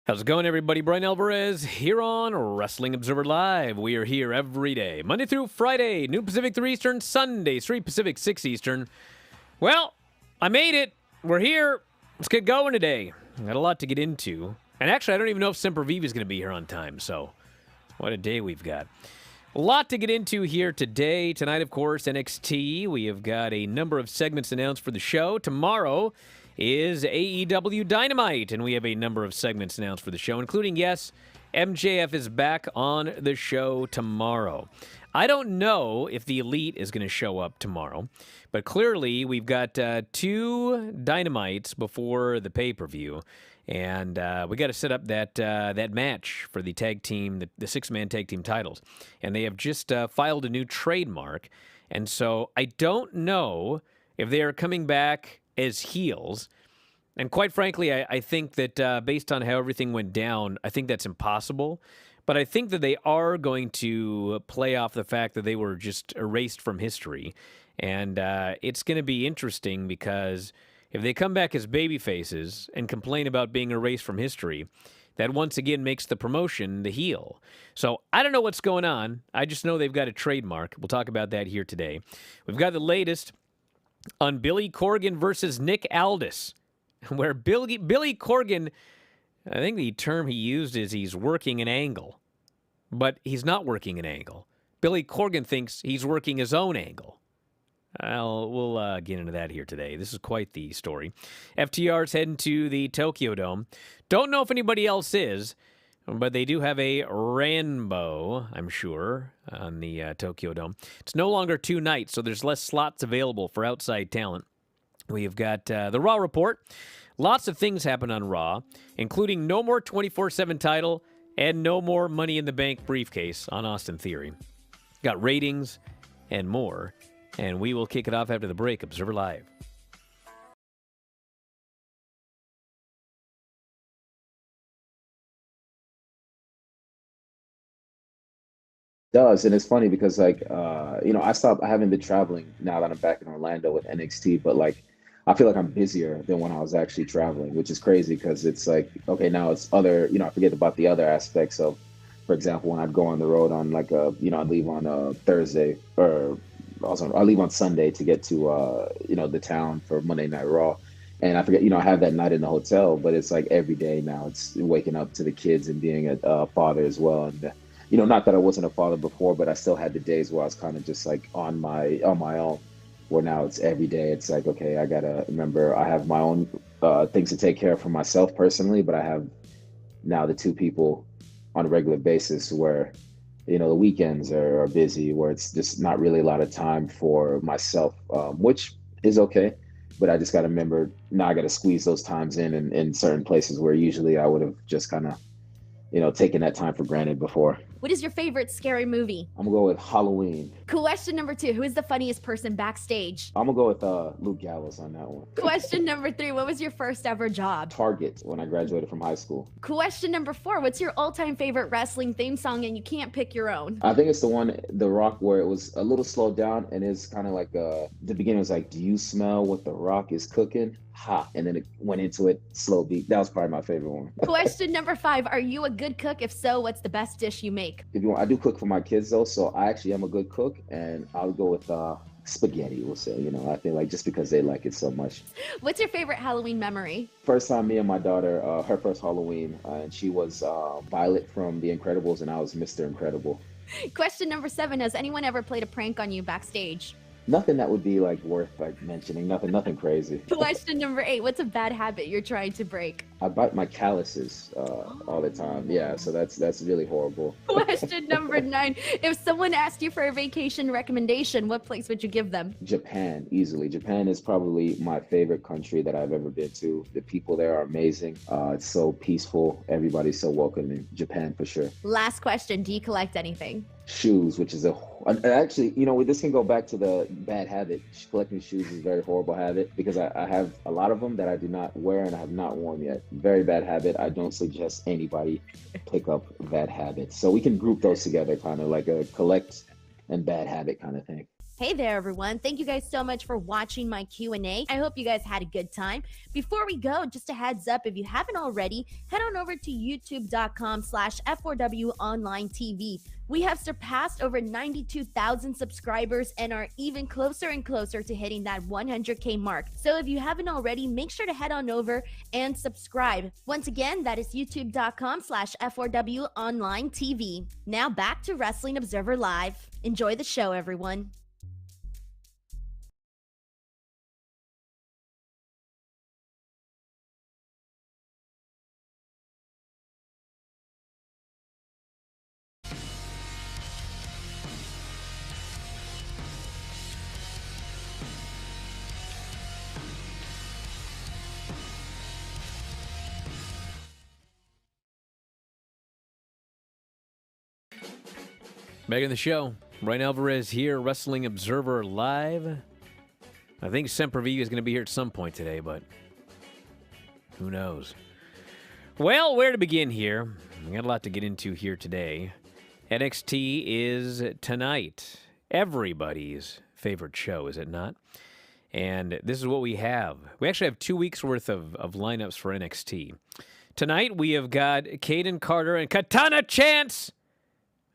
How's it going, everybody? Bryan Alvarez here on Wrestling Observer Live. We are here every day, Monday through Friday, noon Pacific, 3 Eastern, Sunday, 3 Pacific, 6 Eastern. Well, I made it. We're here. Let's get going today. Got a lot to get into. And actually, I don't even know if Sempervive is going to be here on time, so what a day we've got. A lot to get into here today. Tonight, of course, NXT. We have got a number of segments announced for the show. Tomorrow is AEW Dynamite, and we have a number of segments announced for the show, including, yes, MJF is back on the show tomorrow. I don't know if the Elite is going to show up tomorrow, but clearly we've got two Dynamites before the pay-per-view, and we got to set up that match for the tag team, the six-man tag team titles, and they have just filed a new trademark, and so I don't know if they are coming back as heels. And quite frankly, I think that based on how everything went down, I think that's impossible. But I think that they are going to play off the fact that they were just erased from history. And it's going to be interesting because if they come back as babyfaces and complain about being erased from history, that once again makes the promotion the heel. So I don't know what's going on. I just know they've got a trademark. We'll talk about that here today. We've got the latest on Billy Corgan versus Nick Aldis, where Billy Corgan, I think the term he used is he's working an angle, but he's not working an angle. Billy Corgan thinks he's working his own angle. We'll get into that here today. This is quite the story. FTR's heading to the Tokyo Dome. Don't know if anybody else is, but they do have a rainbow, I'm sure, on the Tokyo Dome. It's no longer 2 nights, so there's less slots available for outside talent. We've got the Raw Report. Lots of things happen on Raw, including no more 24/7 title and no more Money in the Bank briefcase on Austin Theory. Got ratings and more, and we will kick it off after the break. Observer Live. Does, and it's funny because I haven't been traveling now that I'm back in Orlando with NXT, but like I feel like I'm busier than when I was actually traveling, which is crazy because it's like, okay, now it's other, I forget about the other aspects of, for example, when I'd go on the road on like I'd leave on Thursday, or also I leave on Sunday to get to the town for Monday Night Raw. And I forget, I have that night in the hotel, but it's like every day now it's waking up to the kids and being a father as well. And not that I wasn't a father before, but I still had the days where I was kind of just like on my own, where now it's every day. It's like, okay, I got to remember I have my own things to take care of for myself personally, but I have now the two people on a regular basis where, the weekends are busy, where it's just not really a lot of time for myself, which is okay. But I just got to remember now I got to squeeze those times in certain places where usually I would have just kind of, taken that time for granted before. What is your favorite scary movie? I'm going to go with Halloween. Question number 2. Who is the funniest person backstage? I'm going to go with Luke Gallows on that one. Question number 3. What was your first ever job? Target, when I graduated from high school. Question number 4. What's your all-time favorite wrestling theme song, and you can't pick your own? I think it's the one, The Rock, where it was a little slowed down, and it's kind of like, the beginning was like, do you smell what The Rock is cooking? Ha. And then it went into it, slow beat. That was probably my favorite one. Question number 5. Are you a good cook? If so, what's the best dish you make? I do cook for my kids though, so I actually am a good cook, and I'll go with spaghetti, we'll say. I feel like just because they like it so much. What's your favorite Halloween memory? First time me and my daughter, her first Halloween, and she was Violet from The Incredibles, and I was Mr. Incredible. Question number 7. Has anyone ever played a prank on you backstage? Nothing that would be like worth like mentioning. Nothing crazy. Question number 8. What's a bad habit you're trying to break? I bite my calluses all the time. Yeah, so that's really horrible. Question number 9. If someone asked you for a vacation recommendation, what place would you give them? Japan, easily. Japan is probably my favorite country that I've ever been to. The people there are amazing. It's so peaceful. Everybody's so welcoming. Japan for sure. Last question. Do you collect anything? Shoes, which is actually, this can go back to the bad habit. Collecting shoes is a very horrible habit because I have a lot of them that I do not wear and I have not worn yet. Very bad habit. I don't suggest anybody pick up that habit. So we can group those together, kind of like a collect and bad habit kind of thing. Hey there, everyone. Thank you guys so much for watching my Q&A. I hope you guys had a good time. Before we go, just a heads up, if you haven't already, head on over to youtube.com/F4W Online TV. We have surpassed over 92,000 subscribers and are even closer and closer to hitting that 100K mark. So if you haven't already, make sure to head on over and subscribe. Once again, that is youtube.com/F4W Online TV. Now back to Wrestling Observer Live. Enjoy the show, everyone. Back in the show, Bryan Alvarez here, Wrestling Observer Live. I think Sempervive is going to be here at some point today, but who knows? Well, where to begin here? We got a lot to get into here today. NXT is tonight. Everybody's favorite show, is it not? And this is what we have. We actually have 2 weeks' worth of lineups for NXT. Tonight, we have got Kaden Carter and Katana Chance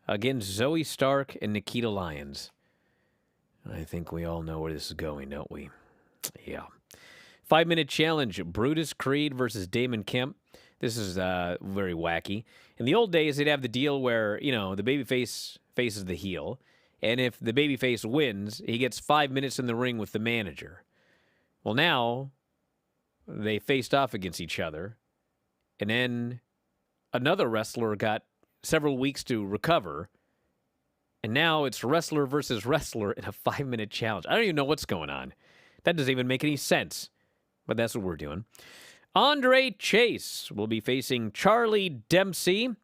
against Zoe Stark and Nikita Lyons. I think we all know where this is going, don't we? Yeah. 5-minute challenge, Brutus Creed versus Damon Kemp. This is very wacky. In the old days, they'd have the deal where, the babyface faces the heel, and if the babyface wins, he gets 5 minutes in the ring with the manager. Well, now, they faced off against each other, and then another wrestler got several weeks to recover, and now it's wrestler versus wrestler in a 5-minute challenge. I don't even know what's going on. That doesn't even make any sense, but that's what we're doing. Andre Chase will be facing Charlie Dempsey.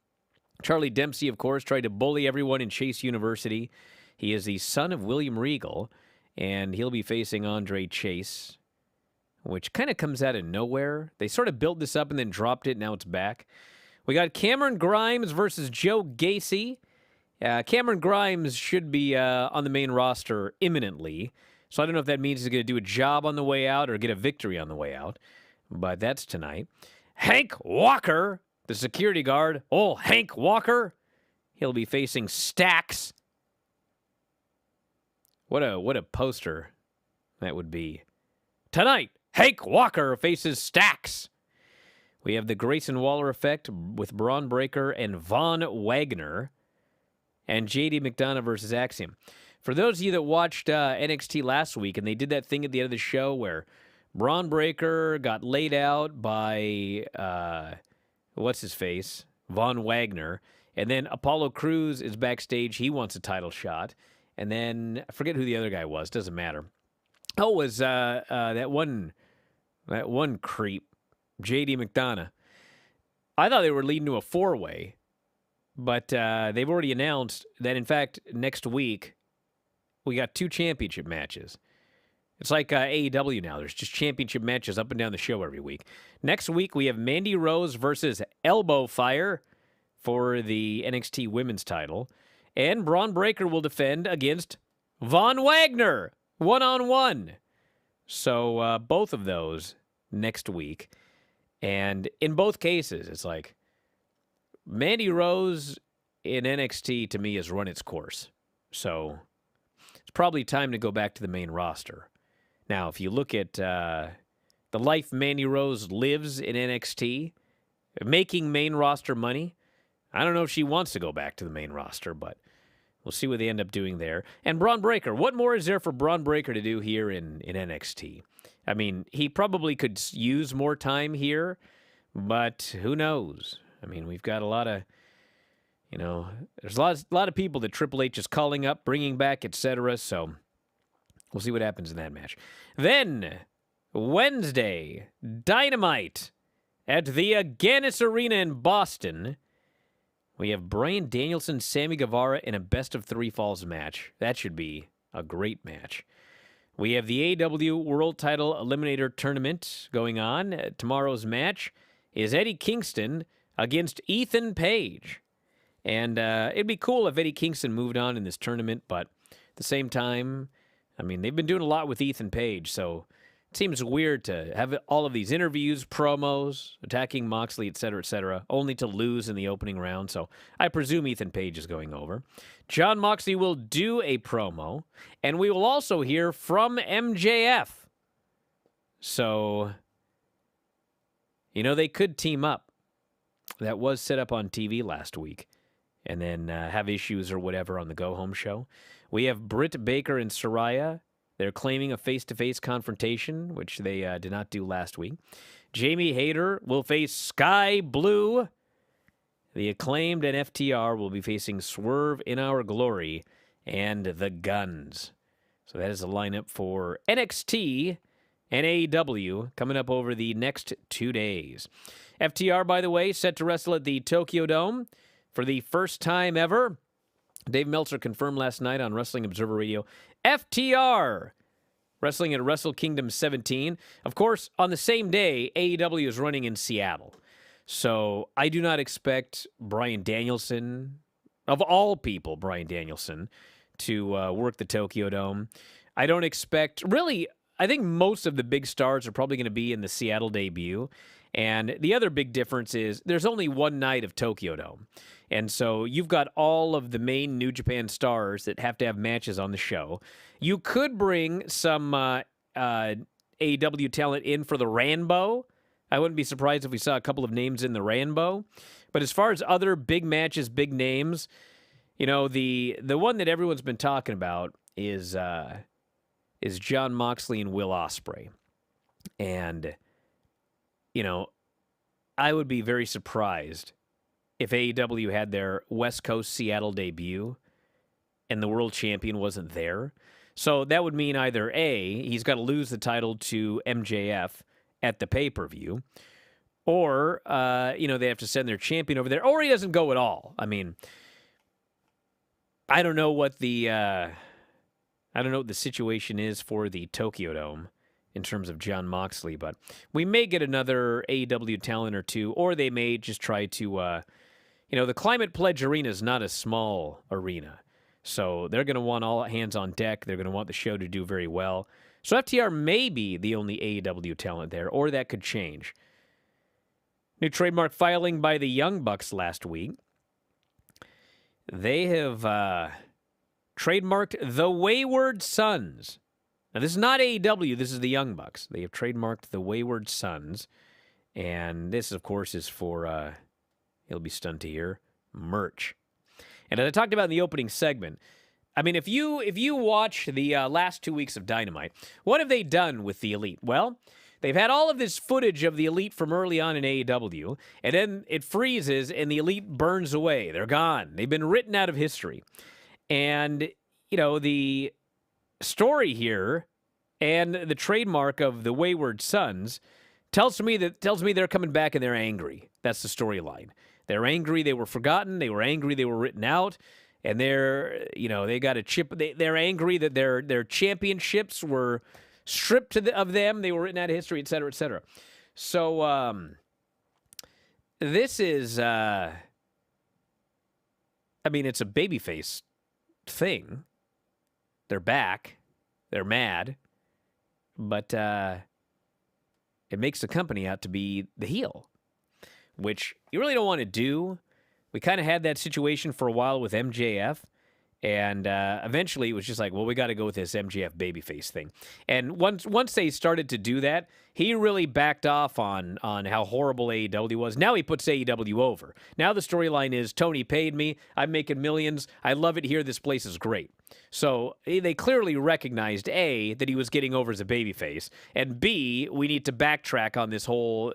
Charlie Dempsey, of course, tried to bully everyone in Chase University. He is the son of William Regal, and he'll be facing Andre Chase, which kind of comes out of nowhere. They sort of built this up and then dropped it, now it's back. We got Cameron Grimes versus Joe Gacy. Cameron Grimes should be on the main roster imminently, so I don't know if that means he's going to do a job on the way out or get a victory on the way out, but that's tonight. Hank Walker, the security guard. Oh, Hank Walker. He'll be facing Stax. What a poster that would be. Tonight, Hank Walker faces Stax. We have the Grayson Waller effect with Braun Breaker and Von Wagner, and JD McDonough versus Axiom. For those of you that watched NXT last week, and they did that thing at the end of the show where Braun Breaker got laid out by, what's-his-face, Von Wagner, and then Apollo Crews is backstage. He wants a title shot. And then, I forget who the other guy was. Doesn't matter. Oh, it was that one creep. J.D. McDonough. I thought they were leading to a 4-way, but they've already announced that, in fact, next week, we got 2 championship matches. It's like AEW now. There's just championship matches up and down the show every week. Next week, we have Mandy Rose versus Elbow Fire for the NXT Women's title, and Braun Breaker will defend against Von Wagner, 1-on-1. So both of those next week. And in both cases, it's like Mandy Rose in NXT, to me, has run its course. So it's probably time to go back to the main roster. Now, if you look at the life Mandy Rose lives in NXT, making main roster money, I don't know if she wants to go back to the main roster, but we'll see what they end up doing there. And Braun Breaker, what more is there for Braun Breaker to do here in NXT? I mean, he probably could use more time here, but who knows? I mean, we've got a lot of, there's a lot of people that Triple H is calling up, bringing back, etc. So we'll see what happens in that match. Then, Wednesday, Dynamite at the Agganis Arena in Boston. We have Bryan Danielson, Sammy Guevara in a best-of-3 falls match. That should be a great match. We have the AEW World Title Eliminator Tournament going on. Tomorrow's match is Eddie Kingston against Ethan Page. And it'd be cool if Eddie Kingston moved on in this tournament, but at the same time, I mean, they've been doing a lot with Ethan Page, so it seems weird to have all of these interviews, promos, attacking Moxley, etc., only to lose in the opening round. So I presume Ethan Page is going over. Jon Moxley will do a promo, and we will also hear from MJF. So, they could team up. That was set up on TV last week, and then have issues or whatever on the go-home show. We have Britt Baker and Saraya. They're claiming a face-to-face confrontation, which they did not do last week. Jamie Hayter will face Sky Blue. The Acclaimed and FTR will be facing Swerve in Our Glory and the Guns. So that is the lineup for NXT and AEW coming up over the next 2 days. FTR, by the way, set to wrestle at the Tokyo Dome for the first time ever. Dave Meltzer confirmed last night on Wrestling Observer Radio. FTR wrestling at Wrestle Kingdom 17. Of course, on the same day, AEW is running in Seattle. So I do not expect Bryan Danielson, of all people, Bryan Danielson, to work the Tokyo Dome. I don't expect, really, I think most of the big stars are probably going to be in the Seattle debut. And the other big difference is there's only one night of Tokyo Dome. And so you've got all of the main New Japan stars that have to have matches on the show. You could bring some AEW talent in for the Rambo. I wouldn't be surprised if we saw a couple of names in the Rambo. But as far as other big matches, big names, the one that everyone's been talking about is Jon Moxley and Will Ospreay. And, I would be very surprised if AEW had their West Coast Seattle debut and the world champion wasn't there. So that would mean either A, he's got to lose the title to MJF at the pay-per-view, or, they have to send their champion over there, or he doesn't go at all. I mean, I don't know what the situation is for the Tokyo Dome in terms of Jon Moxley, but we may get another AEW talent or two, or they may just try to, the Climate Pledge Arena is not a small arena, so they're going to want all hands on deck. They're going to want the show to do very well. So FTR may be the only AEW talent there, or that could change. New trademark filing by the Young Bucks last week. They have trademarked the Wayward Sons. Now, this is not AEW. This is the Young Bucks. They have trademarked the Wayward Sons. And this, of course, is for, you'll be stunned to hear, merch. And as I talked about in the opening segment, I mean, if you watch the last 2 weeks of Dynamite, what have they done with the Elite? Well, they've had all of this footage of the Elite from early on in AEW, and then it freezes and the Elite burns away. They're gone. They've been written out of history. And, the story here and the trademark of the Wayward Sons tells me they're coming back and they're angry. That's the storyline. They're angry they were forgotten. They were angry they were written out. And they got a chip. They're angry that their championships were stripped of them. They were written out of history, et cetera, et cetera. So this is, it's a babyface thing. They're back. They're mad. But it makes the company out to be the heel, which you really don't want to do. We kind of had that situation for a while with MJF, and eventually it was just like, well, we got to go with this MJF babyface thing. And once they started to do that, he really backed off on how horrible AEW was. Now he puts AEW over. Now the storyline is, Tony paid me, I'm making millions, I love it here, this place is great. So they clearly recognized, A, that he was getting over as a babyface, and B, we need to backtrack on this whole,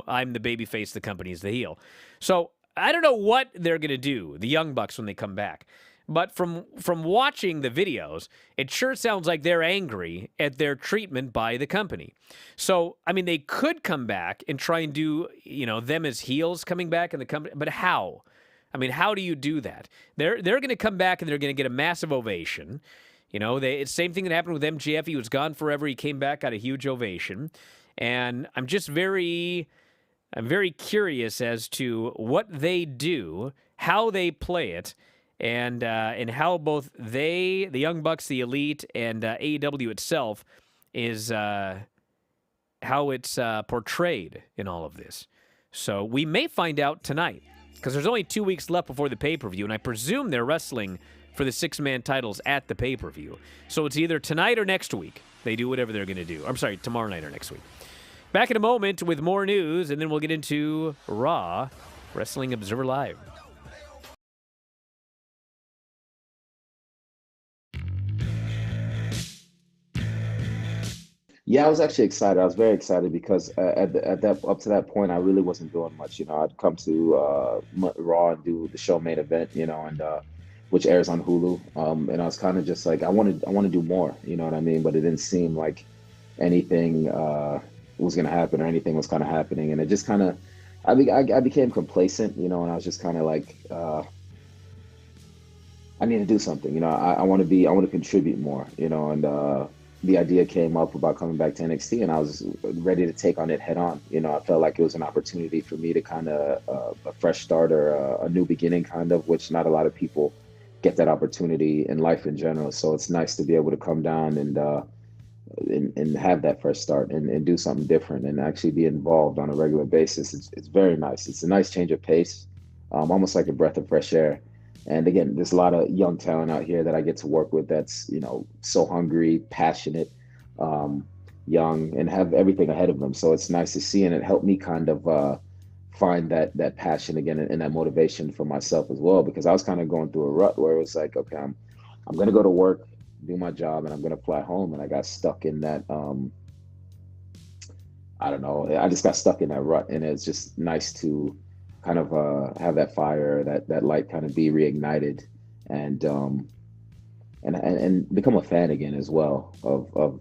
I'm the babyface, the company's the heel. So I don't know what they're going to do, the Young Bucks, when they come back. But from watching the videos, it sure sounds like they're angry at their treatment by the company. So, they could come back and try and do, them as heels coming back in the company. But how? How do you do that? They're going to come back and they're going to get a massive ovation. It's the same thing that happened with MJF. He was gone forever. He came back, got a huge ovation. And I'm very curious as to what they do, how they play it, and how both the Young Bucks, the Elite, and AEW itself is how it's portrayed in all of this. So we may find out tonight, because there's only 2 weeks left before the pay-per-view, and I presume they're wrestling for the 6-man titles at the pay-per-view. So it's either tonight or next week. They do whatever they're going to do. I'm sorry, tomorrow night or next week. Back in a moment with more news, and then we'll get into Raw, Wrestling Observer Live. Yeah, I was actually excited. I was very excited because at that up to that point, I really wasn't doing much. I'd come to Raw and do the show main event, and which airs on Hulu. And I was kind of just like, I want to do more. You know what I mean? But it didn't seem like anything was going to happen or anything was kind of happening, and it just kind of, I became complacent, and I was just kind of like, I need to do something. I want to contribute more. And the idea came up about coming back to NXT, and I was ready to take on it head on. I felt like it was an opportunity for me to kind of a fresh start or a new beginning, kind of, which not a lot of people get that opportunity in life in general. So it's nice to be able to come down and have that fresh start and do something different and actually be involved on a regular basis. It's very nice. It's a nice change of pace, almost like a breath of fresh air. And again, there's a lot of young talent out here that I get to work with that's, so hungry, passionate, young, and have everything ahead of them. So it's nice to see, and it helped me kind of find that passion again and that motivation for myself as well, because I was kind of going through a rut where it was like, okay, I'm going to go to work, do my job, and I'm going to fly home. And I got stuck in that, I don't know, I just got stuck in that rut, and it's just nice to kind of have that fire, that light kind of be reignited, and become a fan again as well of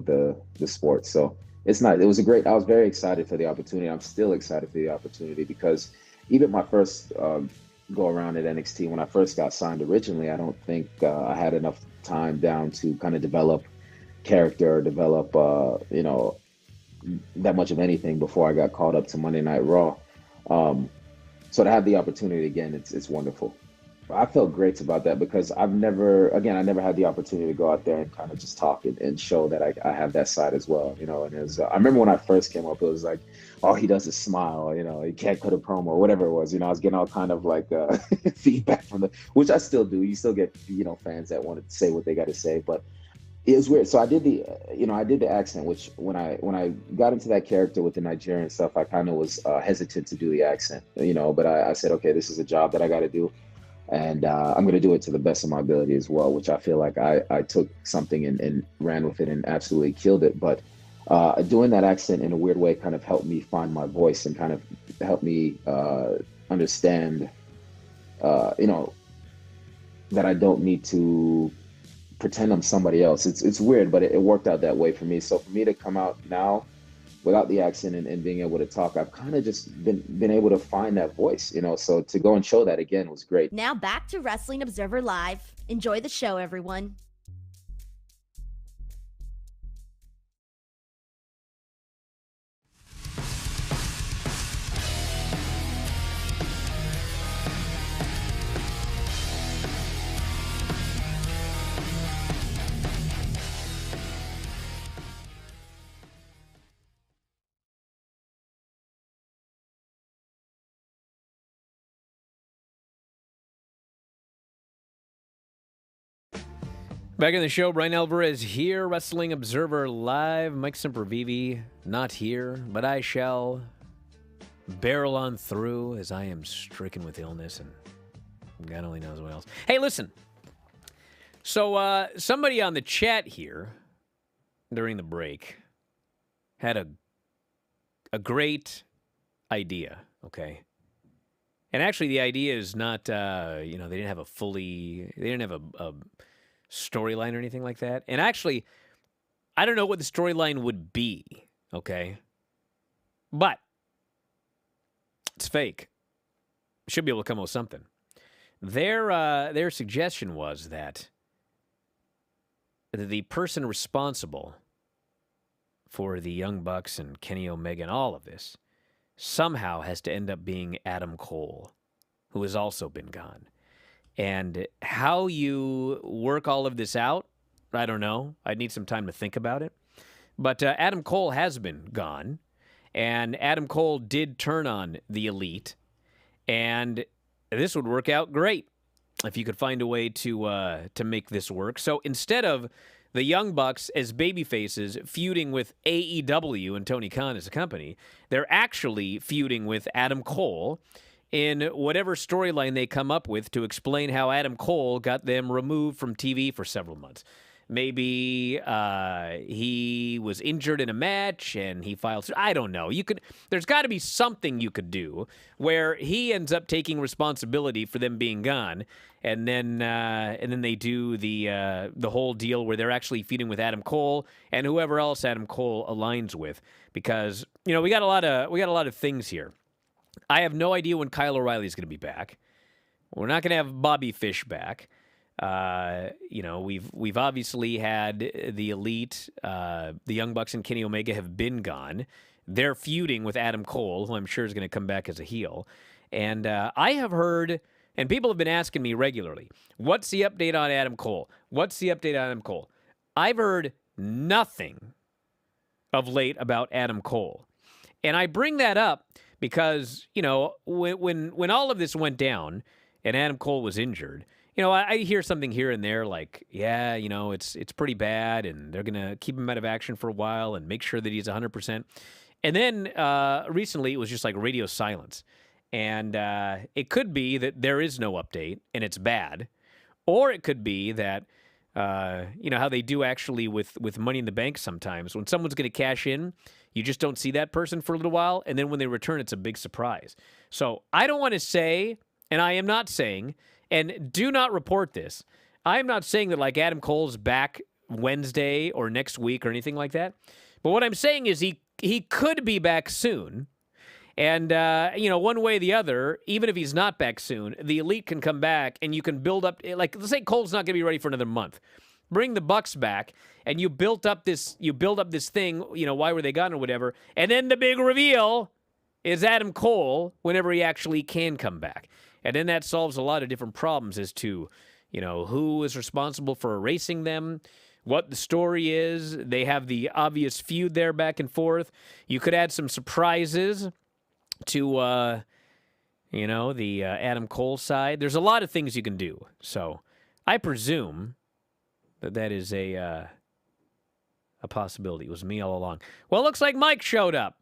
the sport. So it's nice. It was I was very excited for the opportunity. I'm still excited for the opportunity, because even my first go around at NXT, when I first got signed originally, I don't think I had enough time down to kind of develop character, develop that much of anything before I got called up to Monday Night Raw. So to have the opportunity again, it's wonderful. I felt great about that, because I never had the opportunity to go out there and kind of just talk and show that I have that side as well, and it was, I remember when I first came up, it was like, all he does is smile, he can't cut a promo or whatever it was, I was getting all kind of like feedback from which I still do. You still get, fans that want to say what they got to say, but it was weird. So I did the accent, which when I got into that character with the Nigerian stuff, I kind of was hesitant to do the accent, but I said, okay, this is a job that I got to do, and I'm going to do it to the best of my ability as well, which I feel like I took something and ran with it and absolutely killed it. But doing that accent in a weird way kind of helped me find my voice and kind of helped me understand, that I don't need to pretend I'm somebody else. It's weird, but it worked out that way for me. So for me to come out now without the accent and being able to talk, I've kind of just been able to find that voice, so to go and show that again was great. Now back to Wrestling Observer Live. Enjoy the show, everyone. Back in the show, Bryan Alvarez here, Wrestling Observer Live. Mike Sempervive not here, but I shall barrel on through as I am stricken with illness, and God only knows what else. Hey, listen. So somebody on the chat here during the break had a great idea, okay? And actually the idea is not, they didn't have a storyline or anything like that. And actually, I don't know what the storyline would be, okay? But it's fake. Should be able to come up with something. Their suggestion was that the person responsible for the Young Bucks and Kenny Omega and all of this somehow has to end up being Adam Cole, who has also been gone. And how you work all of this out, I don't know. I need some time to think about it. But Adam Cole has been gone, and Adam Cole did turn on the Elite, and this would work out great if you could find a way to make this work. So instead of the Young Bucks as babyfaces feuding with AEW and Tony Khan as a company, they're actually feuding with Adam Cole in whatever storyline they come up with to explain how Adam Cole got them removed from TV for several months. Maybe he was injured in a match and he filed. I don't know. There's got to be something you could do where he ends up taking responsibility for them being gone, and then they do the whole deal where they're actually feuding with Adam Cole and whoever else Adam Cole aligns with. Because we got a lot of things here. I have no idea when Kyle O'Reilly is going to be back. We're not going to have Bobby Fish back. We've obviously had the Elite, the Young Bucks and Kenny Omega have been gone. They're feuding with Adam Cole, who I'm sure is going to come back as a heel. And I have heard, and people have been asking me regularly, what's the update on Adam Cole? What's the update on Adam Cole? I've heard nothing of late about Adam Cole. And I bring that up because, when all of this went down and Adam Cole was injured, I hear something here and there like, yeah, it's pretty bad, and they're going to keep him out of action for a while and make sure that he's 100%. And then recently it was just like radio silence. And it could be that there is no update and it's bad. Or it could be that, how they do actually with Money in the Bank sometimes. When someone's going to cash in, you just don't see that person for a little while. And then when they return, it's a big surprise. So I don't want to say, and I am not saying, and do not report this, I am not saying that like Adam Cole's back Wednesday or next week or anything like that. But what I'm saying is he could be back soon. And, one way or the other, even if he's not back soon, the Elite can come back and you can build up, like, let's say Cole's not going to be ready for another month. Bring the Bucks back, and you build up this thing, why were they gone or whatever, and then the big reveal is Adam Cole whenever he actually can come back. And then that solves a lot of different problems as to, who is responsible for erasing them, what the story is. They have the obvious feud there back and forth. You could add some surprises to, the Adam Cole side. There's a lot of things you can do. So I presume that is a possibility. It was me all along. Well, it looks like Mike showed up.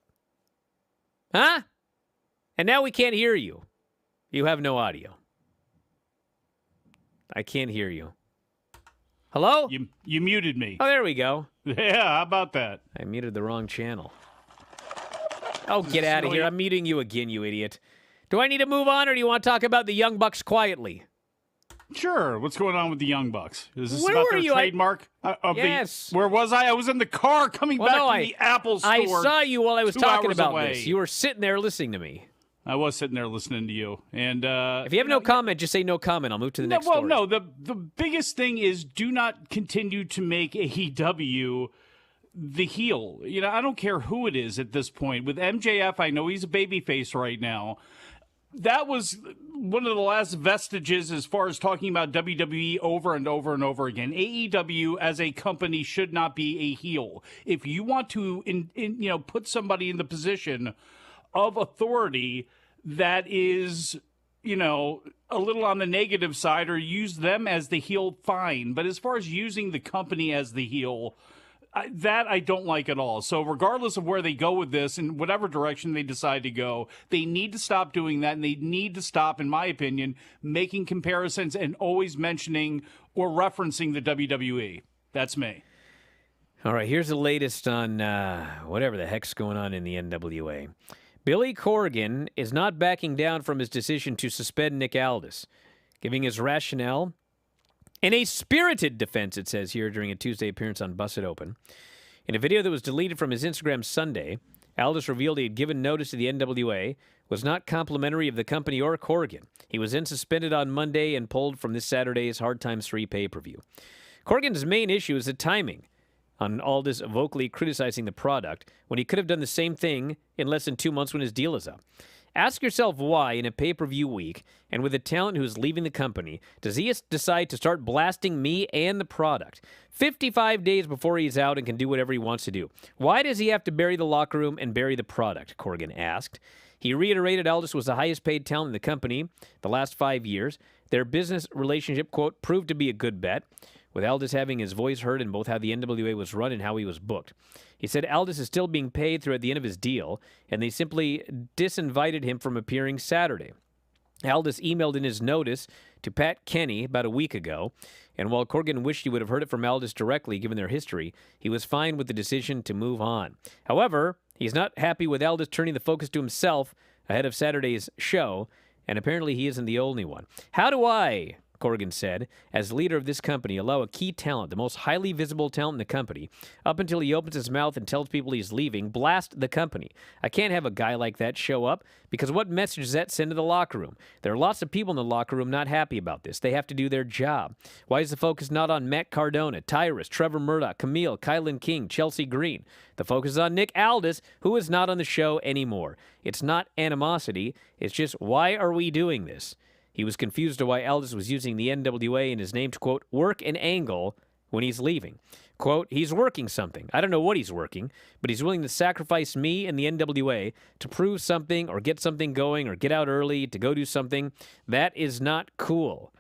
Huh? And now we can't hear you. You have no audio. I can't hear you. Hello? You muted me. Oh, there we go. Yeah, how about that? I muted the wrong channel. Oh, get out of here. I'm muting you again, you idiot. Do I need to move on, or do you want to talk about the Young Bucks quietly? Sure. What's going on with the Young Bucks? Is this Where about were their you? trademark? Yes. Where was I? I was in the car coming back from the Apple store. I saw you while I was 2 talking hours about away. this. You were sitting there listening to me. I was sitting there listening to you. And if you have no comment, just say no comment. I'll move to the next story. No. The biggest thing is do not continue to make AEW the heel. I don't care who it is at this point. With MJF, I know he's a babyface right now. That was one of the last vestiges as far as talking about WWE over and over and over again. AEW as a company should not be a heel. If you want to put somebody in the position of authority that is, a little on the negative side, or use them as the heel, fine. But as far as using the company as the heel, that I don't like at all. So regardless of where they go with this and whatever direction they decide to go, they need to stop doing that, and they need to stop, in my opinion, making comparisons and always mentioning or referencing the WWE. That's me. All right, here's the latest on whatever the heck's going on in the NWA. Billy Corgan is not backing down from his decision to suspend Nick Aldis, giving his rationale in a spirited defense, it says here, during a Tuesday appearance on Busted Open. In a video that was deleted from his Instagram Sunday, Aldis revealed he had given notice to the NWA, was not complimentary of the company or Corgan. He was then suspended on Monday and pulled from this Saturday's Hard Times 3 pay-per-view. Corgan's main issue is the timing on Aldis vocally criticizing the product when he could have done the same thing in less than 2 months when his deal is up. Ask yourself why, in a pay-per-view week, and with a talent who's leaving the company, does he decide to start blasting me and the product 55 days before he's out and can do whatever he wants to do? Why does he have to bury the locker room and bury the product? Corgan asked. He reiterated Aldis was the highest-paid talent in the company the last 5 years. Their business relationship, quote, proved to be a good bet, with Aldis having his voice heard in both how the NWA was run and how he was booked. He said Aldis is still being paid through at the end of his deal, and they simply disinvited him from appearing Saturday. Aldis emailed in his notice to Pat Kenny about a week ago, and while Corgan wished he would have heard it from Aldis directly given their history, he was fine with the decision to move on. However, he's not happy with Aldis turning the focus to himself ahead of Saturday's show, and apparently he isn't the only one. How do I, Corgan said, as leader of this company, allow a key talent, the most highly visible talent in the company, up until he opens his mouth and tells people he's leaving, blast the company? I can't have a guy like that show up, because what message does that send to the locker room? There are lots of people in the locker room not happy about this. They have to do their job. Why is the focus not on Matt Cardona, Tyrus, Trevor Murdoch, Camille, Kylan King, Chelsea Green? The focus is on Nick Aldis, who is not on the show anymore. It's not animosity. It's just, why are we doing this? He was confused to why Aldis was using the NWA in his name to, quote, work an angle when he's leaving. Quote, he's working something. I don't know what he's working, but he's willing to sacrifice me and the NWA to prove something or get something going or get out early to go do something. That is not cool.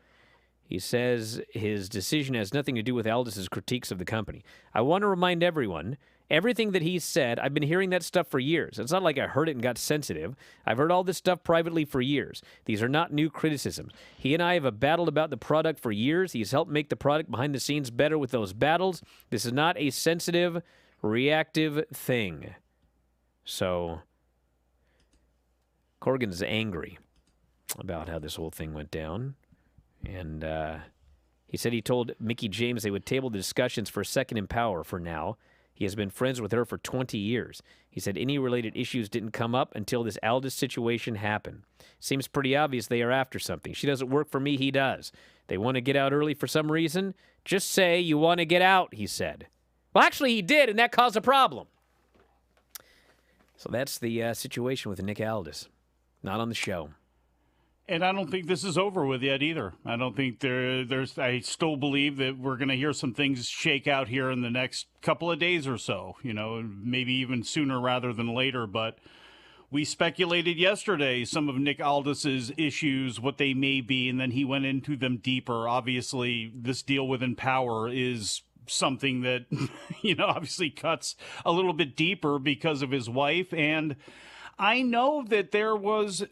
He says his decision has nothing to do with Aldis's critiques of the company. I want to remind everyone, everything that he said, I've been hearing that stuff for years. It's not like I heard it and got sensitive. I've heard all this stuff privately for years. These are not new criticisms. He and I have battled about the product for years. He's helped make the product behind the scenes better with those battles. This is not a sensitive, reactive thing. So, Corgan's angry about how this whole thing went down. And he said he told Mickie James they would table the discussions for a second in Power for now. He has been friends with her for 20 years. He said any related issues didn't come up until this Aldis situation happened. Seems pretty obvious they are after something. She doesn't work for me, he does. They want to get out early for some reason? Just say you want to get out, he said. Well, actually, he did, and that caused a problem. So that's the situation with Nick Aldis. Not on the show. And I don't think this is over with yet either. I don't think there's. I still believe that we're going to hear some things shake out here in the next couple of days or so. You know, maybe even sooner rather than later. But we speculated yesterday some of Nick Aldis's issues, what they may be, and then he went into them deeper. Obviously, this deal with Empower is something that, you know, obviously cuts a little bit deeper because of his wife. And I know that there was.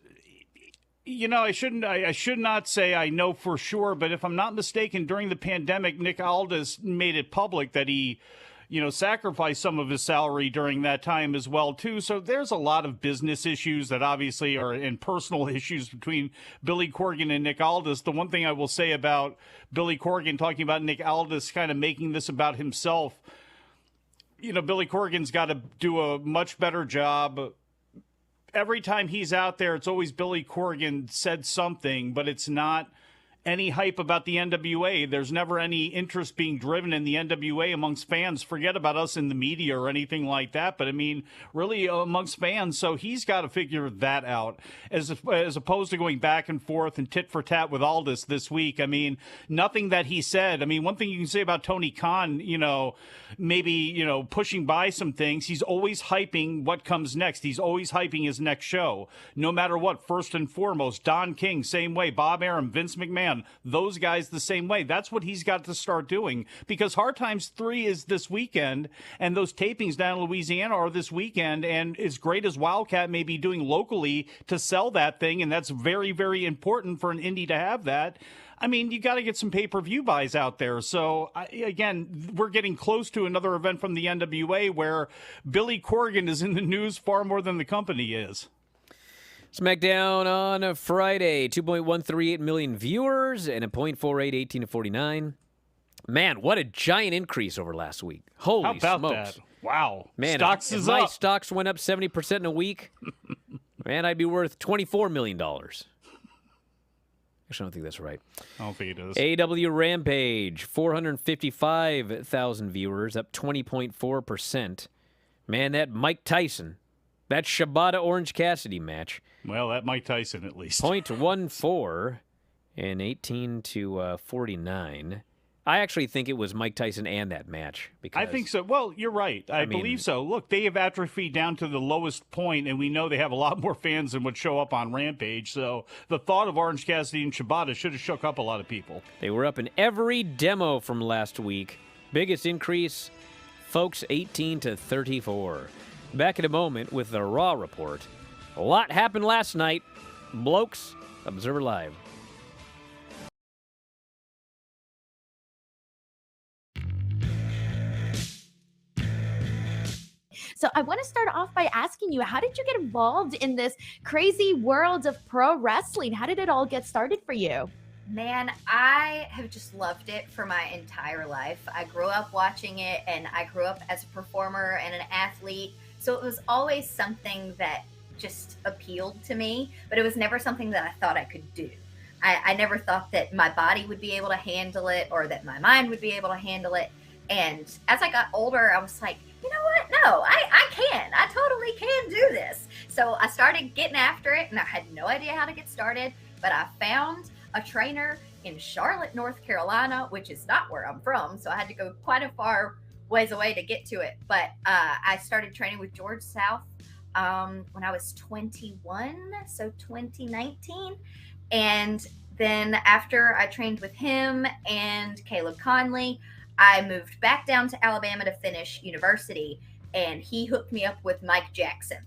You know, I should not say I know for sure, but if I'm not mistaken, during the pandemic, Nick Aldis made it public that he, you know, sacrificed some of his salary during that time as well, too. So there's a lot of business issues that obviously are and personal issues between Billy Corgan and Nick Aldis. The one thing I will say about Billy Corgan talking about Nick Aldis kind of making this about himself, you know, Billy Corgan's got to do a much better job. Every time he's out there, it's always Billy Corgan said something, but it's not any hype about the NWA. There's never any interest being driven in the NWA amongst fans. Forget about us in the media or anything like that, but I mean, really amongst fans. So he's got to figure that out as opposed to going back and forth and tit for tat with Aldis this week. I mean, nothing that he said. I mean, one thing you can say about Tony Khan, you know, maybe, you know, pushing by some things. He's always hyping what comes next. He's always hyping his next show, no matter what. First and foremost, Don King, same way. Bob Arum, Vince McMahon, those guys the same way. That's what he's got to start doing, because Hard Times 3 is this weekend, and those tapings down in Louisiana are this weekend, and as great as Wildcat may be doing locally to sell that thing, and that's very, very important for an indie to have that, I mean, you got to get some pay-per-view buys out there. So, again, we're getting close to another event from the NWA where Billy Corgan is in the news far more than the company is. SmackDown on a Friday, 2.138 million viewers and a 0.48 18 to 49. Man, what a giant increase over last week. Holy How about smokes. that? Wow. Man, Stocks if is my up. stocks went up 70% in a week, man, I'd be worth $24 million. Actually, I don't think that's right. I don't think it is. AEW Rampage, 455,000 viewers, up 20.4%. Man, that Mike Tyson That Shibata Orange Cassidy match. Well, that Mike Tyson at least. 0.14 and 18-49. I actually think it was Mike Tyson and that match. Because I think so. Well, you're right. I believe so. Look, they have atrophied down to the lowest point, and we know they have a lot more fans than would show up on Rampage. So the thought of Orange Cassidy and Shibata should have shook up a lot of people. They were up in every demo from last week. Biggest increase, folks, 18-34. Back in a moment with the Raw report. A lot happened last night. Blokes, Observer Live. So I want to start off by asking you, how did you get involved in this crazy world of pro wrestling? How did it all get started for you? Man, I have just loved it for my entire life. I grew up watching it, and I grew up as a performer and an athlete. So it was always something that just appealed to me, but it was never something that I thought I could do. I never thought that my body would be able to handle it or that my mind would be able to handle it. And as I got older, I was like, you know what? No, I can. I totally can do this. So I started getting after it, and I had no idea how to get started, but I found a trainer in Charlotte, North Carolina, which is not where I'm from. So I had to go quite a far ways away to get to it. But I started training with George South when I was 21, so 2019. And then after I trained with him and Caleb Conley, I moved back down to Alabama to finish university, and he hooked me up with Mike Jackson.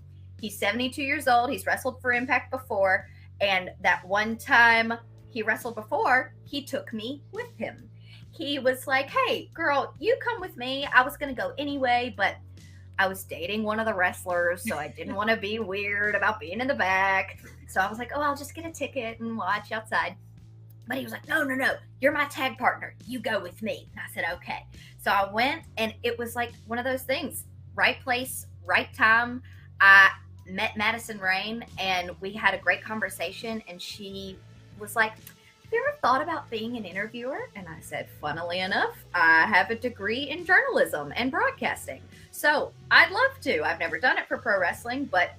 He's 72 years old. He's wrestled for Impact before, and that one time he wrestled before, he took me with him. He was like, hey, girl, you come with me. I was going to go anyway, but I was dating one of the wrestlers, so I didn't want to be weird about being in the back. So I was like, oh, I'll just get a ticket and watch outside. But he was like, no, you're my tag partner. You go with me. And I said, okay. So I went, and it was like one of those things. Right place, right time. I met Madison Rain, and we had a great conversation, and she was like, have you ever thought about being an interviewer? And I said, funnily enough, I have a degree in journalism and broadcasting. So I'd love to. I've never done it for pro wrestling, but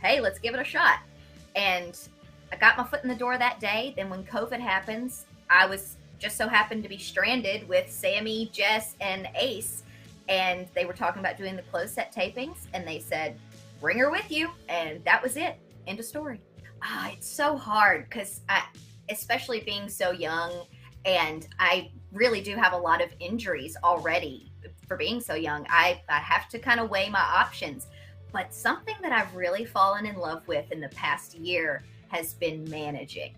hey, let's give it a shot. And I got my foot in the door that day. Then when COVID happens, I was just so happened to be stranded with Sammy, Jess, and Ace. And they were talking about doing the closed set tapings. And they said, bring her with you. And that was it. End of story. It's so hard because especially being so young, and I really do have a lot of injuries already for being so young. I have to kind of weigh my options. But something that I've really fallen in love with in the past year has been managing.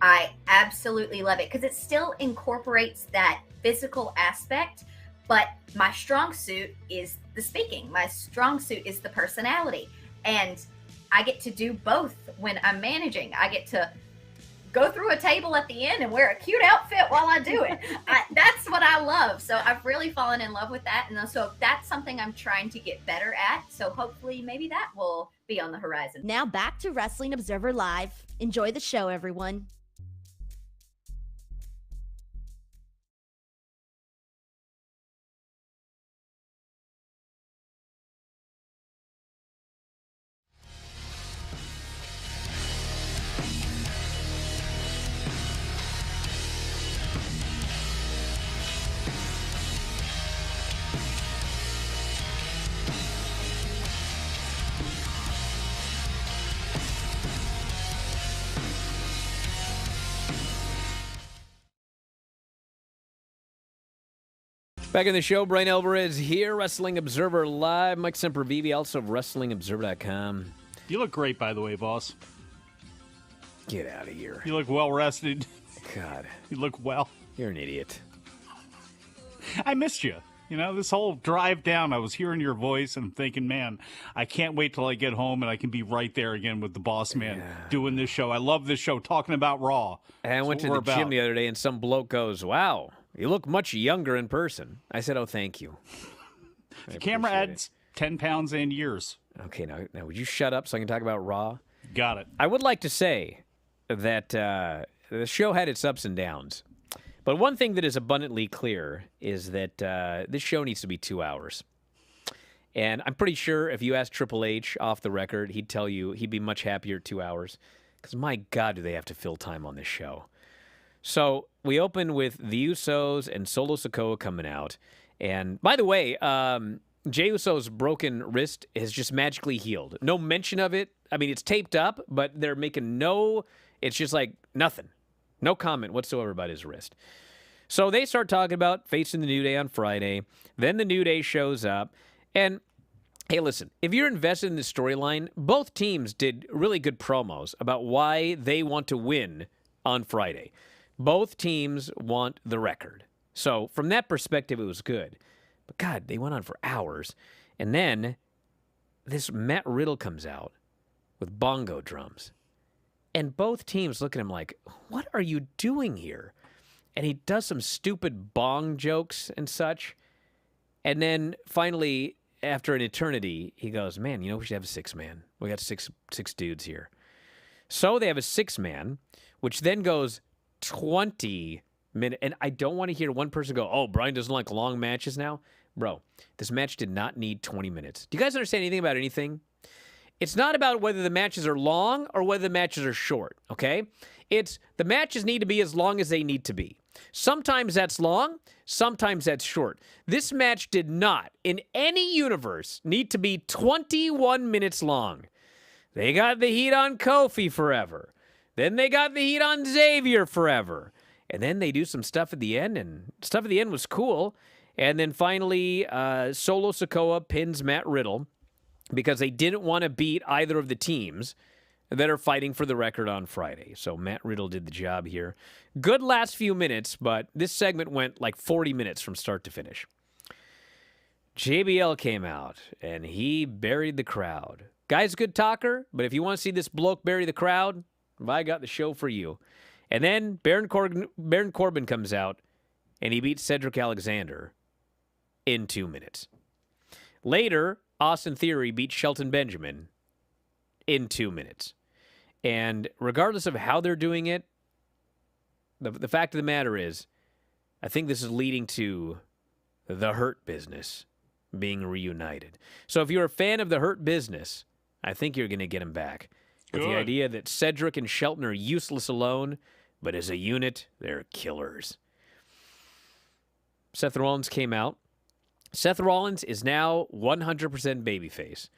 I absolutely love it because it still incorporates that physical aspect, but my strong suit is the speaking. My strong suit is the personality. And I get to do both when I'm managing. I get to go through a table at the end and wear a cute outfit while I do it. That's what I love. So I've really fallen in love with that. And so that's something I'm trying to get better at. So hopefully maybe that will be on the horizon. Now back to Wrestling Observer Live. Enjoy the show, everyone. Back in the show, Bryan Alvarez here, Wrestling Observer Live. Mike Sempervive, also of WrestlingObserver.com. You look great, by the way, boss. Get out of here. You look well rested. God. You look well. You're an idiot. I missed you. You know, this whole drive down, I was hearing your voice and thinking, man, I can't wait till I get home and I can be right there again with the boss man doing this show. I love this show, talking about Raw. And I went to the gym the other day and some bloke goes, wow, you look much younger in person. I said, oh, thank you. The camera adds 10 pounds and years. Okay, now would you shut up so I can talk about Raw? Got it. I would like to say that the show had its ups and downs. But one thing that is abundantly clear is that this show needs to be 2 hours. And I'm pretty sure if you asked Triple H off the record, he'd tell you he'd be much happier at 2 hours. Because my God, do they have to fill time on this show. So we open with the Usos and Solo Sikoa coming out. And by the way, Jey Uso's broken wrist has just magically healed. No mention of it. I mean, it's taped up, but they're making it's just like nothing. No comment whatsoever about his wrist. So they start talking about facing the New Day on Friday. Then the New Day shows up. And hey, listen, if you're invested in this storyline, both teams did really good promos about why they want to win on Friday. Both teams want the record. So from that perspective, it was good. But God, they went on for hours. And then this Matt Riddle comes out with bongo drums. And both teams look at him like, what are you doing here? And he does some stupid bong jokes and such. And then finally, after an eternity, he goes, man, we should have a 6-man. We got six dudes here. So they have a 6-man, which then goes 20 minutes. And I don't want to hear one person go, oh, Bryan doesn't like long matches now. Bro, this match did not need 20 minutes. Do you guys understand anything about anything? It's not about whether the matches are long or whether the matches are short, okay? It's the matches need to be as long as they need to be. Sometimes that's long, sometimes that's short. This match did not, in any universe, need to be 21 minutes long. They got the heat on Kofi forever. Then they got the heat on Xavier forever. And then they do some stuff at the end, and stuff at the end was cool. And then finally, Solo Sikoa pins Matt Riddle because they didn't want to beat either of the teams that are fighting for the record on Friday. So Matt Riddle did the job here. Good last few minutes, but this segment went like 40 minutes from start to finish. JBL came out, and he buried the crowd. Guy's a good talker, but if you want to see this bloke bury the crowd, I got the show for you. And then Baron Corbin comes out, and he beats Cedric Alexander in 2 minutes. Later, Austin Theory beat Shelton Benjamin in 2 minutes. And regardless of how they're doing it, the fact of the matter is, I think this is leading to the Hurt Business being reunited. So if you're a fan of the Hurt Business, I think you're going to get him back. With the idea that Cedric and Shelton are useless alone, but as a unit, they're killers. Seth Rollins came out. Seth Rollins is now 100% babyface.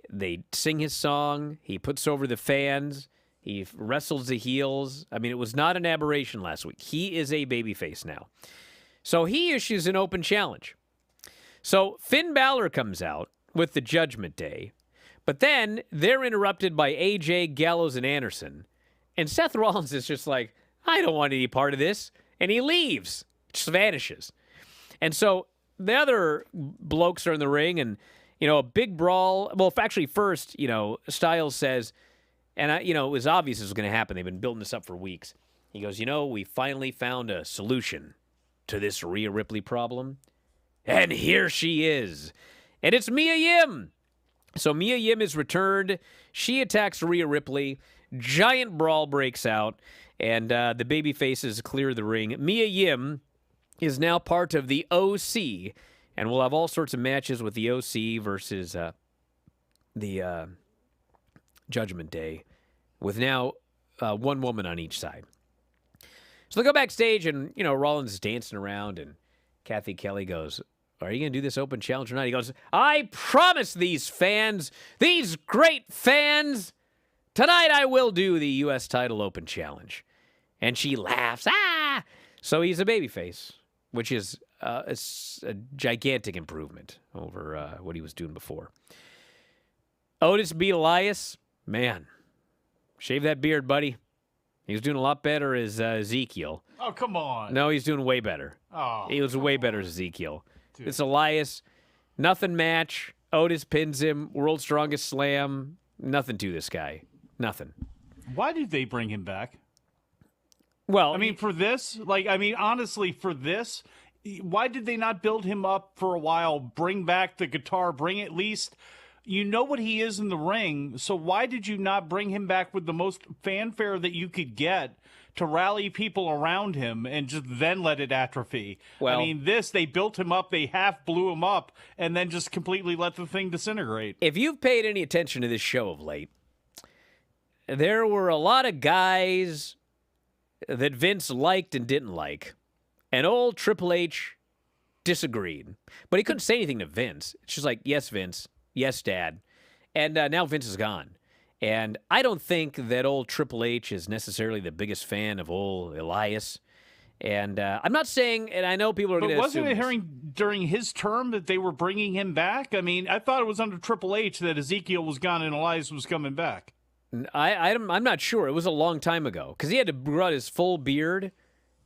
They sing his song. He puts over the fans. He wrestles the heels. I mean, it was not an aberration last week. He is a babyface now. So he issues an open challenge. So Finn Balor comes out with the Judgment Day, but then they're interrupted by AJ, Gallows, and Anderson. And Seth Rollins is just like, I don't want any part of this. And he leaves, just vanishes. And so the other blokes are in the ring, and, a big brawl. Well, actually, first, Styles says, and it was obvious this was going to happen. They've been building this up for weeks. He goes, we finally found a solution to this Rhea Ripley problem. And here she is. And it's Mia Yim. So Mia Yim is returned. She attacks Rhea Ripley. Giant brawl breaks out, and the baby faces clear the ring. Mia Yim is now part of the OC, and we'll have all sorts of matches with the OC versus the Judgment Day, with now one woman on each side. So they go backstage, and, Rollins is dancing around, and Kathy Kelly goes, are you going to do this open challenge or not? He goes, I promise these fans, these great fans, tonight I will do the U.S. title open challenge. And she laughs, ah! So he's a babyface, which is a gigantic improvement over what he was doing before. Otis beat Elias. Man, shave that beard, buddy. He was doing a lot better as Ezekiel. Oh, come on. No, he's doing way better. Oh, he was way better as Ezekiel. Dude. It's Elias. Nothing match. Otis pins him. World's Strongest Slam. Nothing to this guy. Nothing. Why did they bring him back? Well, for this, honestly, for this, why did they not build him up for a while, bring back the guitar, bring at least, what he is in the ring, so why did you not bring him back with the most fanfare that you could get to rally people around him and just then let it atrophy. Well, I mean, they built him up, they half blew him up, and then just completely let the thing disintegrate. If you've paid any attention to this show of late, there were a lot of guys that Vince liked and didn't like. And old Triple H disagreed. But he couldn't say anything to Vince. It's just like, yes, Vince. Yes, Dad. And now Vince is gone. And I don't think that old Triple H is necessarily the biggest fan of old Elias. And I'm not saying, and I know people are going to assume But wasn't it hearing during his term that they were bringing him back? I mean, I thought it was under Triple H that Ezekiel was gone and Elias was coming back. I'm not sure. It was a long time ago because he had to grow out his full beard.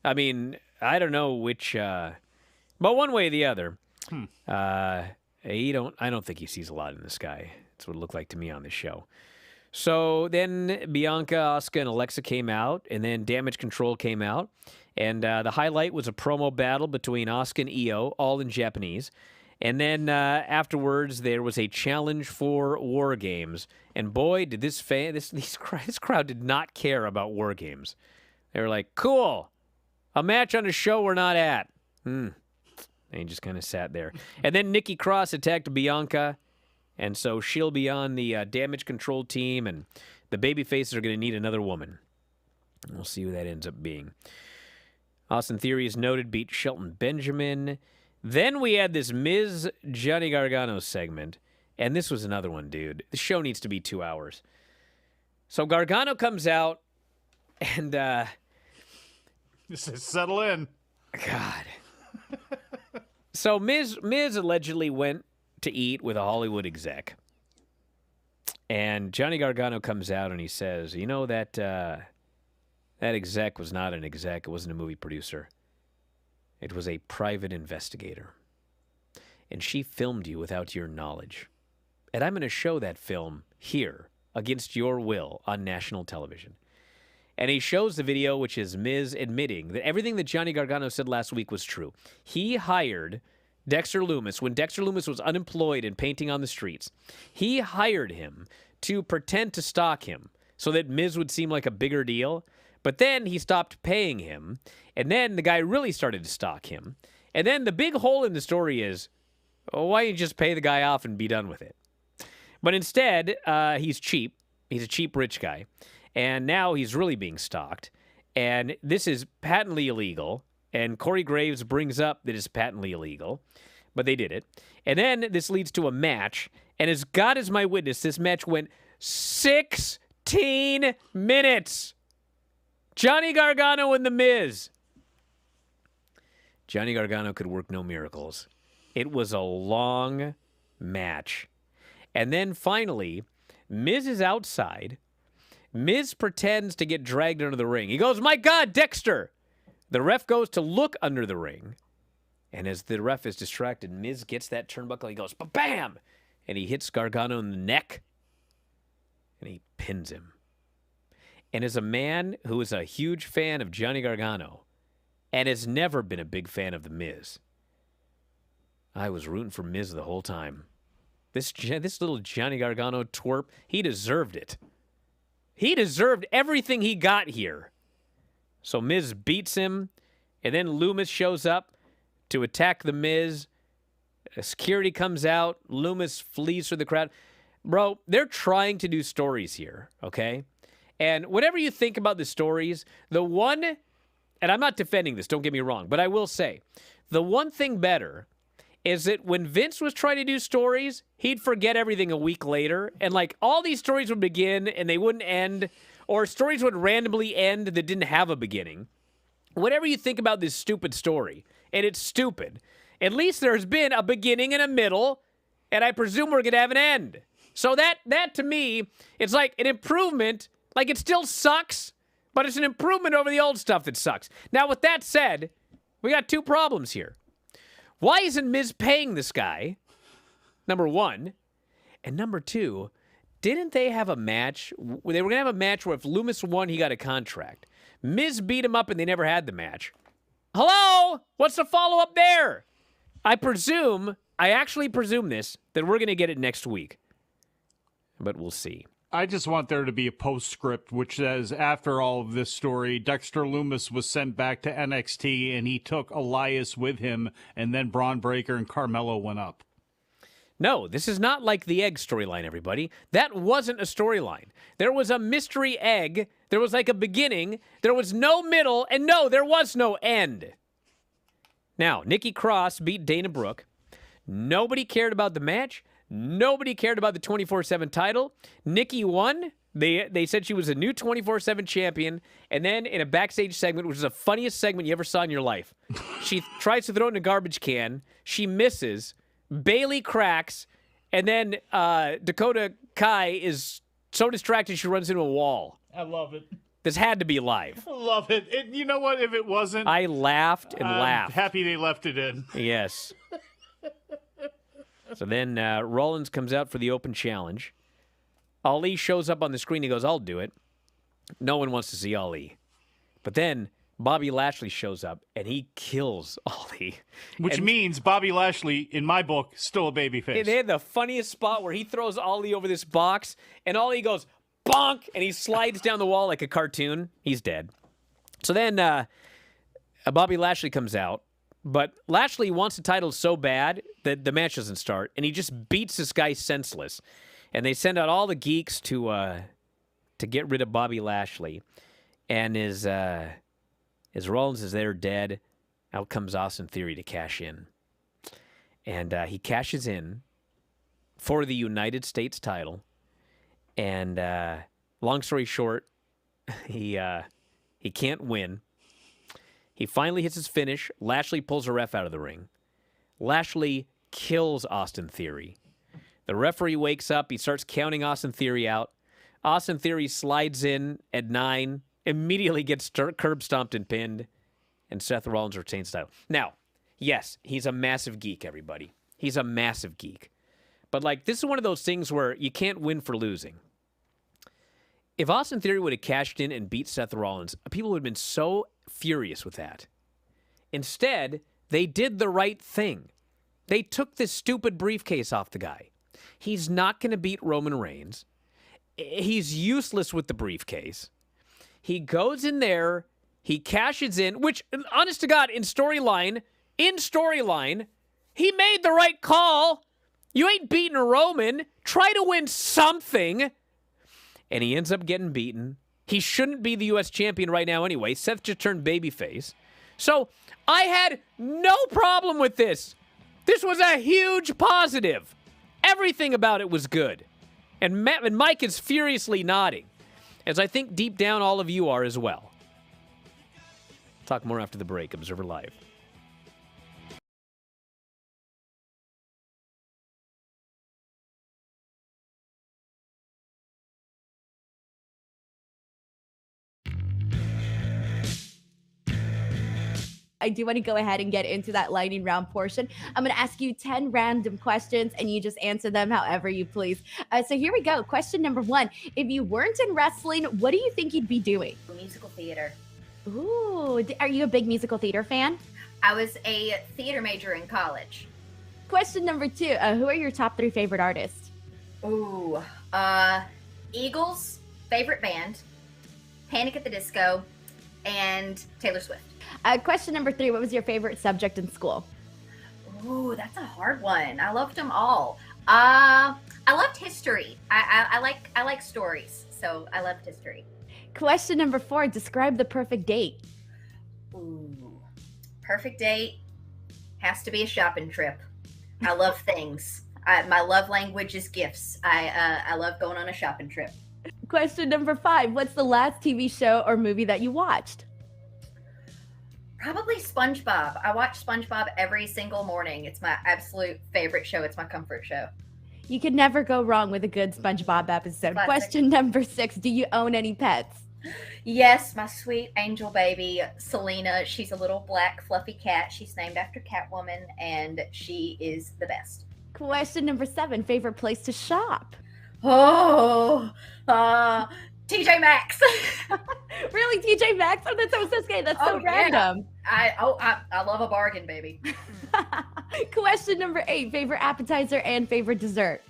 I mean, I don't know which, but one way or the other. I don't think he sees a lot in this guy. That's what it looked like to me on this show. So then Bianca, Asuka, and Alexa came out, and then Damage Control came out, and the highlight was a promo battle between Asuka and Io, all in Japanese. And then afterwards, there was a challenge for War Games. And boy, did this crowd did not care about War Games. They were like, cool, a match on a show we're not at. And he just kind of sat there. And then Nikki Cross attacked Bianca. And so she'll be on the Damage Control team. And the babyfaces are going to need another woman. We'll see who that ends up being. Austin Theory is noted, beat Shelton Benjamin. Then we had this Miz Johnny Gargano segment, and this was another one, dude. The show needs to be 2 hours. So Gargano comes out, and Just settle in. God. So Miz allegedly went to eat with a Hollywood exec, and Johnny Gargano comes out and he says, "You know that that exec was not an exec. It wasn't a movie producer. It was a private investigator. And she filmed you without your knowledge. And I'm going to show that film here against your will on national television." And he shows the video, which is Miz admitting that everything that Johnny Gargano said last week was true. He hired Dexter Lumis when Dexter Lumis was unemployed and painting on the streets. He hired him to pretend to stalk him so that Miz would seem like a bigger deal. But then he stopped paying him, and then the guy really started to stalk him. And then the big hole in the story is, why don't you just pay the guy off and be done with it? But instead, he's cheap. He's a cheap rich guy. And now he's really being stalked. And this is patently illegal. And Corey Graves brings up that it's patently illegal. But they did it. And then this leads to a match. And as God is my witness, this match went 16 minutes. Johnny Gargano and The Miz. Johnny Gargano could work no miracles. It was a long match. And then finally, Miz is outside. Miz pretends to get dragged under the ring. He goes, "My God, Dexter!" The ref goes to look under the ring. And as the ref is distracted, Miz gets that turnbuckle. He goes, ba-bam! And he hits Gargano in the neck. And he pins him. And as a man who is a huge fan of Johnny Gargano and has never been a big fan of The Miz, I was rooting for Miz the whole time. This little Johnny Gargano twerp, he deserved it. He deserved everything he got here. So Miz beats him, and then Loomis shows up to attack The Miz. Security comes out. Loomis flees through the crowd. Bro, they're trying to do stories here, okay? And whatever you think about the stories, the one, and I'm not defending this, don't get me wrong, but I will say, the one thing better is that when Vince was trying to do stories, he'd forget everything a week later, and like all these stories would begin and they wouldn't end, or stories would randomly end that didn't have a beginning. Whatever you think about this stupid story, and it's stupid, at least there's been a beginning and a middle, and I presume we're going to have an end. So that to me, it's like an improvement. Like, it still sucks, but it's an improvement over the old stuff that sucks. Now, with that said, we got two problems here. Why isn't Miz paying this guy? Number one. And number two, didn't they have a match? They were going to have a match where if Loomis won, he got a contract. Miz beat him up and they never had the match. Hello? What's the follow-up there? I actually presume this, that we're going to get it next week. But we'll see. I just want there to be a postscript which says, after all of this story, Dexter Lumis was sent back to NXT and he took Elias with him, and then Braun Breaker and Carmelo went up. No, this is not like the egg storyline, everybody. That wasn't a storyline. There was a mystery egg. There was like a beginning. There was no middle. And no, there was no end. Now, Nikki Cross beat Dana Brooke. Nobody cared about the match. Nobody cared about the 24/7 title. Nikki won. They said she was a new 24/7 champion. And then in a backstage segment, which is the funniest segment you ever saw in your life, she tries to throw it in a garbage can. She misses. Bailey cracks. And then Dakota Kai is so distracted she runs into a wall. I love it. This had to be live. I love it. And you know what? If it wasn't, I laughed and laughed. Happy they left it in. Yes. So then Rollins comes out for the open challenge. Ali shows up on the screen. He goes, I'll do it. No one wants to see Ali. But then Bobby Lashley shows up, and he kills Ali. Which means Bobby Lashley, in my book, still a babyface. They had the funniest spot where he throws Ali over this box, and Ali goes, bonk, and he slides down the wall like a cartoon. He's dead. So then Bobby Lashley comes out, but Lashley wants the title so bad that the match doesn't start, and he just beats this guy senseless. And they send out all the geeks to get rid of Bobby Lashley. And as Rollins is there dead, out comes Austin Theory to cash in. And he cashes in for the United States title. And long story short, he can't win. He finally hits his finish. Lashley pulls a ref out of the ring. Lashley kills Austin Theory. The referee wakes up. He starts counting Austin Theory out. Austin Theory slides in at 9, immediately gets curb stomped and pinned, and Seth Rollins retains the title. Now, yes, he's a massive geek, everybody. He's a massive geek. But, like, this is one of those things where you can't win for losing. If Austin Theory would have cashed in and beat Seth Rollins, people would have been so furious with that. Instead, they did the right thing. They took this stupid briefcase off the guy. He's not going to beat Roman Reigns. He's useless with the briefcase. He goes in there, he cashes in, which, honest to God, in storyline, he made the right call. You ain't beating a Roman. Try to win something. And he ends up getting beaten. He shouldn't be the U.S. champion right now anyway. Seth just turned babyface. So I had no problem with this. This was a huge positive. Everything about it was good. And Mike is furiously nodding, as I think deep down all of you are as well. Talk more after the break. Observer Live. I do want to go ahead and get into that lightning round portion. I'm going to ask you 10 random questions and you just answer them however you please. So here we go. Question number 1. If you weren't in wrestling, what do you think you'd be doing? Musical theater. Ooh, are you a big musical theater fan? I was a theater major in college. Question number 2. Who are your top 3 favorite artists? Ooh, Eagles, favorite band, Panic at the Disco, and Taylor Swift. Question number 3. What was your favorite subject in school? Ooh, that's a hard one. I loved them all. I loved history. I like stories, so I loved history. Question number 4. Describe the perfect date. Ooh, perfect date has to be a shopping trip. I love things. My love language is gifts. I love going on a shopping trip. Question number 5. What's the last TV show or movie that you watched? Probably SpongeBob. I watch SpongeBob every single morning. It's my absolute favorite show. It's my comfort show. You can never go wrong with a good SpongeBob episode. Classic. Question number 6. Do you own any pets? Yes, my sweet angel baby, Selena. She's a little black fluffy cat. She's named after Catwoman, and she is the best. Question number 7. Favorite place to shop? Oh, TJ Maxx. Really, TJ Maxx? Oh, that's so scary. That's so random. I love a bargain, baby. Question number 8. Favorite appetizer and favorite dessert?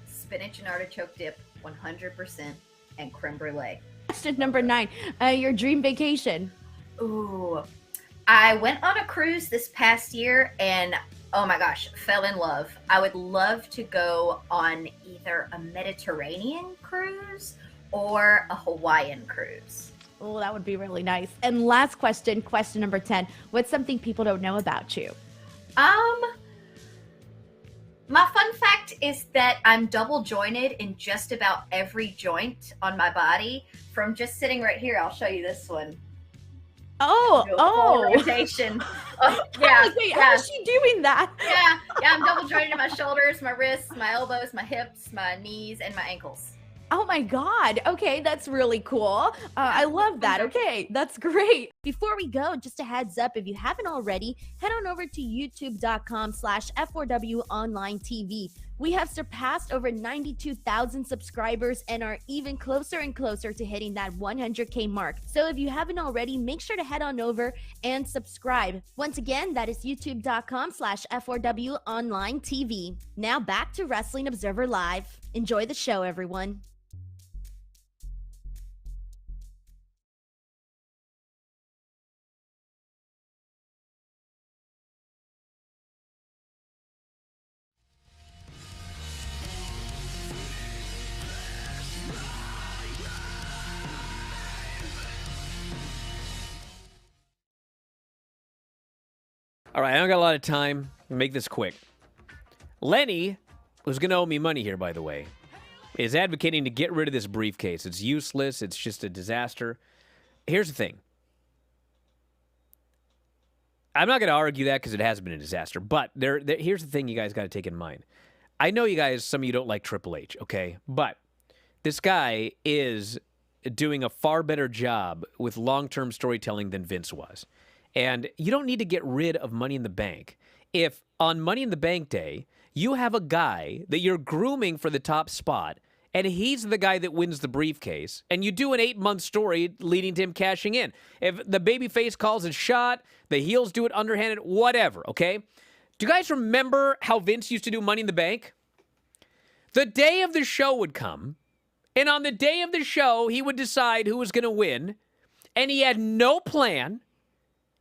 Spinach and artichoke dip. 100%, and creme brulee. Question number 9. Your dream vacation. Ooh, I went on a cruise this past year and oh my gosh, fell in love. I would love to go on either a Mediterranean cruise or a Hawaiian cruise. Oh, that would be really nice. And last question, question number 10. What's something people don't know about you? My fun fact is that I'm double jointed in just about every joint on my body. From just sitting right here, I'll show you this one. Do a full rotation. Oh, yeah, Wait, yeah. how is she doing that? Yeah, I'm double jointed in my shoulders, my wrists, my elbows, my hips, my knees, and my ankles. Oh my God. Okay, that's really cool. I love that. Okay, that's great. Before we go, just a heads up, if you haven't already, head on over to youtube.com/F4W Online TV. We have surpassed over 92,000 subscribers and are even closer and closer to hitting that 100K mark. So if you haven't already, make sure to head on over and subscribe. Once again, that is youtube.com/F4W Online TV. Now back to Wrestling Observer Live. Enjoy the show, everyone. All right, I don't got a lot of time. I'll make this quick. Lenny, who's going to owe me money here, by the way, is advocating to get rid of this briefcase. It's useless. It's just a disaster. Here's the thing. I'm not going to argue that because it has been a disaster. But here's the thing you guys got to take in mind. I know you guys, some of you don't like Triple H, okay? But this guy is doing a far better job with long-term storytelling than Vince was. And you don't need to get rid of Money in the Bank. If on Money in the Bank day, you have a guy that you're grooming for the top spot, and he's the guy that wins the briefcase, and you do an 8-month story leading to him cashing in. If the babyface calls his shot, the heels do it underhanded, whatever, okay? Do you guys remember how Vince used to do Money in the Bank? The day of the show would come, and on the day of the show, he would decide who was going to win, and he had no plan.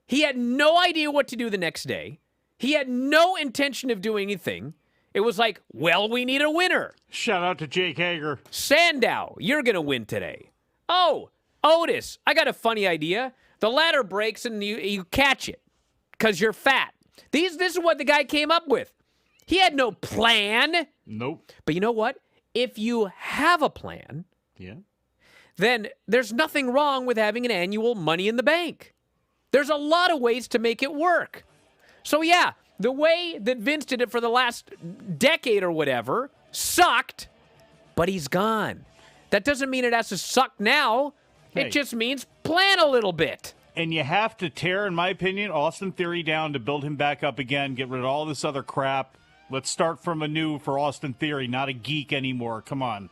He had no idea what to do the next day. He had no intention of doing anything. It was like, well, we need a winner. Shout out to Jake Hager. Sandow, you're going to win today. Oh, Otis, I got a funny idea. The ladder breaks and you catch it because you're fat. This is what the guy came up with. He had no plan. Nope. But you know what? If you have a plan, then there's nothing wrong with having an annual Money in the Bank. There's a lot of ways to make it work. So yeah, the way that Vince did it for the last decade or whatever sucked, but he's gone. That doesn't mean it has to suck now. It just means plan a little bit. And you have to tear, in my opinion, Austin Theory down to build him back up again, get rid of all this other crap. Let's start from anew for Austin Theory, not a geek anymore. Come on.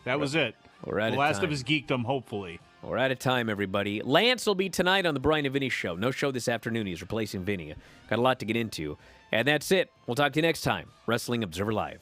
That was it. We're out the of last time. of his geekdom, hopefully. We're out of time, everybody. Lance will be tonight on the Bryan and Vinny Show. No show this afternoon. He's replacing Vinny. Got a lot to get into. And that's it. We'll talk to you next time. Wrestling Observer Live.